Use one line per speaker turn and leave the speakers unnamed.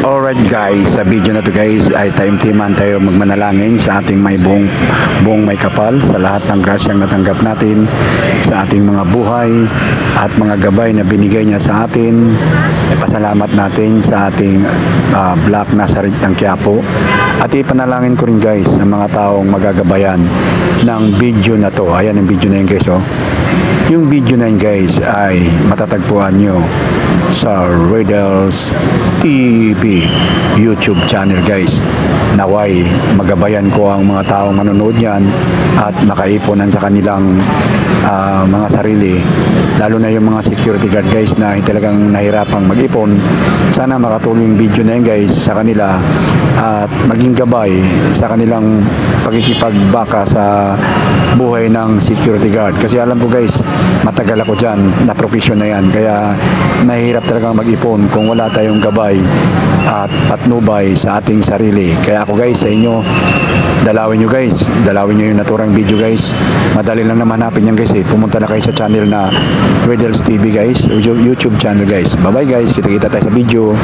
Alright guys, sa video na to guys ay time-timan tayo magmanalangin sa ating may buong may kapal, sa lahat ng grasyang natanggap natin sa ating mga buhay at mga gabay na binigay niya sa atin. Ipasalamat natin sa ating Black Nazareth ng Quiapo at ipanalangin ko rin guys sa mga taong magagabayan ng video na to. Ayan ang video na yun guys, oh. Yung video na yun guys ay matatagpuan nyo sa Riddles TV YouTube channel guys. Naway magabayan ko ang mga taong manonood yan at makaiponan sa kanilang mga sarili, lalo na yung mga security guard guys na talagang nahirapang mag-ipon. Sana makatulong yung video na yun guys sa kanila at maging gabay sa kanilang pagkikipagbaka sa buhay ng security guard, kasi alam ko guys, matagal ako dyan, na profession na yan, kaya nahihirap talagang mag-ipon kung wala tayong gabay at patnubay sa ating sarili. Kaya ako guys, sa inyo, dalawin nyo yung naturang video guys. Madali lang naman hanapin yan guys eh. Pumunta na kayo sa channel na Riddles TV guys, YouTube channel guys. Bye bye guys, kita-kita tayo sa video.